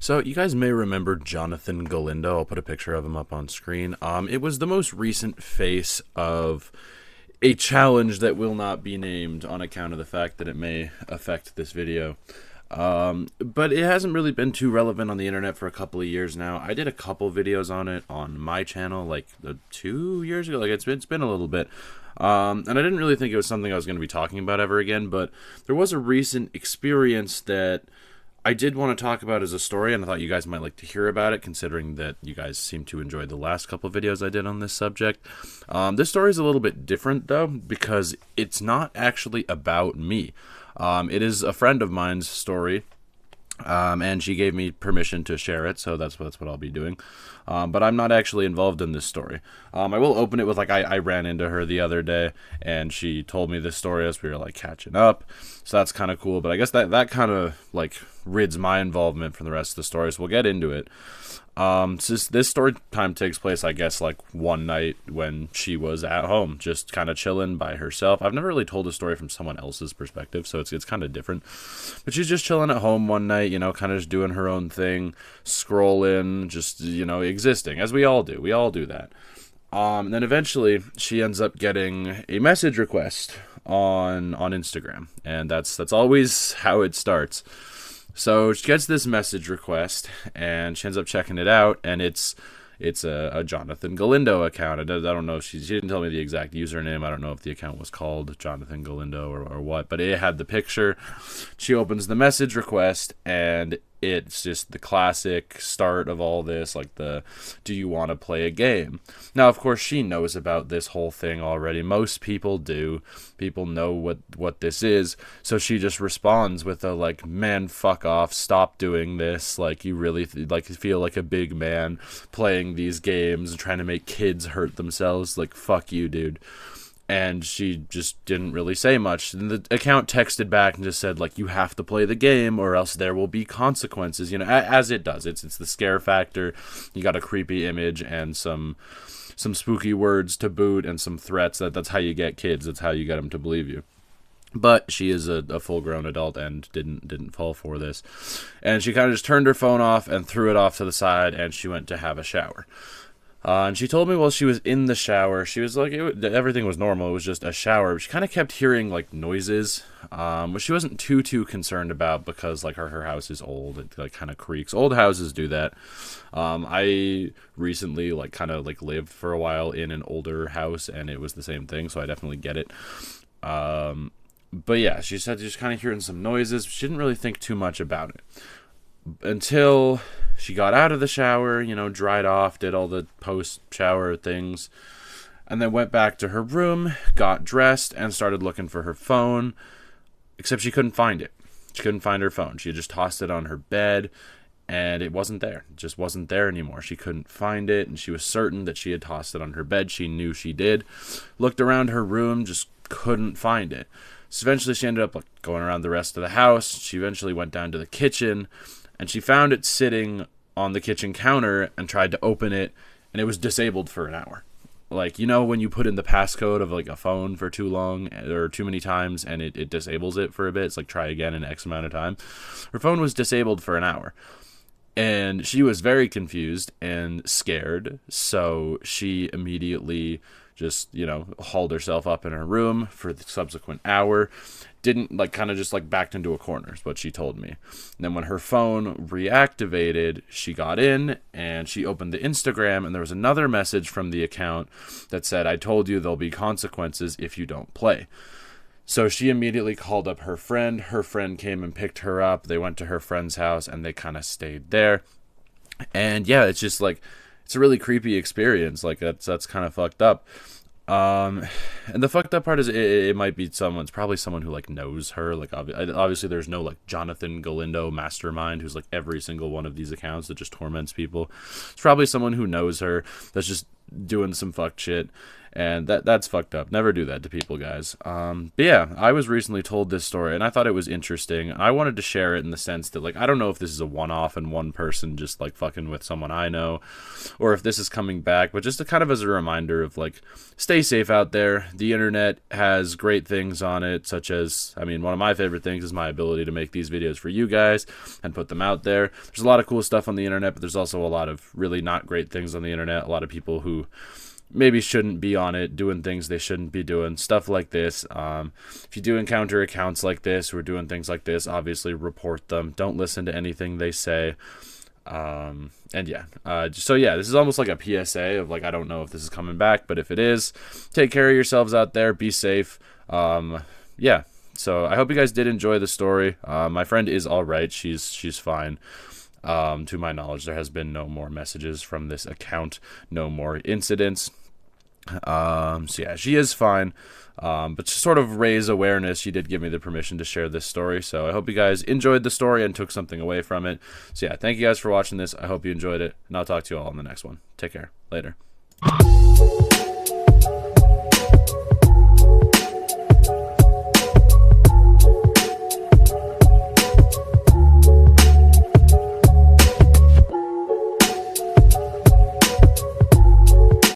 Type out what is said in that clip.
So you guys may remember Jonathan Galindo. I'll put a picture of him up on screen. It was the most recent face of a challenge that will not be named on account of the fact that it may affect this video. But it hasn't really been too relevant on the internet for a couple of years now. I did a couple videos on it on my channel like 2 years ago. Like it's been a little bit. And I didn't really think it was something I was going to be talking about ever again, but there was a recent experience that I did want to talk about as a story, and I thought you guys might like to hear about it, considering that you guys seem to enjoy the last couple of videos I did on this subject. This story is a little bit different, though, because it's not actually about me. It is a friend of mine's story, and she gave me permission to share it, so that's what I'll be doing. But I'm not actually involved in this story. I will open it with, like, I ran into her the other day, and she told me this story as we were, like, catching up, so that's kind of cool. But I guess that kind of, like, rids my involvement from the rest of the story, so we'll get into it. So this story time takes place, I guess, like one night when she was at home, just kind of chilling by herself. I've never really told a story from someone else's perspective, so it's kind of different. But she's just chilling at home one night, you know, kind of just doing her own thing, scrolling, just, you know, existing, as we all do. We all do that. And then eventually she ends up getting a message request on Instagram, and that's always how it starts. So she gets this message request, and she ends up checking it out, and it's a Jonathan Galindo account. I don't know if she didn't tell me the exact username. I don't know if the account was called Jonathan Galindo or what, but it had the picture. She opens the message request, and it's just the classic start of all this, like the, do you want to play a game? Now, of course, she knows about this whole thing already. Most people do. People know what this is. So she just responds with a, like, man, fuck off, stop doing this. Like, you really, feel like a big man playing these games and trying to make kids hurt themselves. Like, fuck you, dude. And she just didn't really say much. And the account texted back and just said, like, you have to play the game or else there will be consequences. You know, as it does. It's the scare factor. You got a creepy image and some spooky words to boot and some threats. That's how you get kids. That's how you get them to believe you. But she is a full-grown adult and didn't fall for this. And she kind of just turned her phone off and threw it off to the side, and she went to have a shower. And she told me while she was in the shower, she was like, everything was normal. It was just a shower. She kind of kept hearing, like, noises, which she wasn't too concerned about because, like, her house is old. It, like, kind of creaks. Old houses do that. I recently, like, kind of, like, lived for a while in an older house, and it was the same thing, so I definitely get it. But, yeah, she said just kind of hearing some noises. She didn't really think too much about it. Until she got out of the shower, you know, dried off, did all the post-shower things, and then went back to her room, got dressed, and started looking for her phone, except she couldn't find it. She couldn't find her phone. She had just tossed it on her bed, and it wasn't there. It just wasn't there anymore. She couldn't find it, and she was certain that she had tossed it on her bed. She knew she did. Looked around her room, just couldn't find it. So eventually she ended up, like, going around the rest of the house. She eventually went down to the kitchen, and she found it sitting on the kitchen counter and tried to open it, and it was disabled for an hour. Like, you know when you put in the passcode of, like, a phone for too long or too many times and it disables it for a bit? It's like, try again in X amount of time. Her phone was disabled for an hour. And she was very confused and scared, so she immediately just, you know, hauled herself up in her room for the subsequent hour. Didn't, like, kind of just, like, backed into a corner is what she told me. And then when her phone reactivated, she got in and she opened the Instagram, and there was another message from the account that said, I told you there'll be consequences if you don't play. So she immediately called up her friend. Her friend came and picked her up. They went to her friend's house, and they kind of stayed there. And, yeah, it's just, like, it's a really creepy experience. Like, that's kind of fucked up. And the fucked up part is it might be it's probably someone who, like, knows her. Like, obviously there's no, like, Jonathan Galindo mastermind who's, like, every single one of these accounts that just torments people. It's probably someone who knows her that's just doing some fucked shit. And that's fucked up. Never do that to people, guys. But yeah, I was recently told this story, and I thought it was interesting. I wanted to share it in the sense that, like, I don't know if this is a one-off and one person just, like, fucking with someone I know, or if this is coming back, but just kind of as a reminder of, like, stay safe out there. The internet has great things on it, such as, I mean, one of my favorite things is my ability to make these videos for you guys and put them out there. There's a lot of cool stuff on the internet, but there's also a lot of really not great things on the internet. A lot of people who maybe shouldn't be on it, doing things they shouldn't be doing, stuff like this. If you do encounter accounts like this who are doing things like this, obviously report them. Don't listen to anything they say. And yeah, so yeah, this is almost like a PSA of, like, I don't know if this is coming back, but if it is, take care of yourselves out there, be safe. Yeah, so I hope you guys did enjoy the story. My friend is all right. She's fine. To my knowledge, there has been no more messages from this account, no more incidents. So yeah, she is fine. But to sort of raise awareness, she did give me the permission to share this story. So I hope you guys enjoyed the story and took something away from it. So yeah, thank you guys for watching this. I hope you enjoyed it, and I'll talk to you all in the next one. Take care. Later.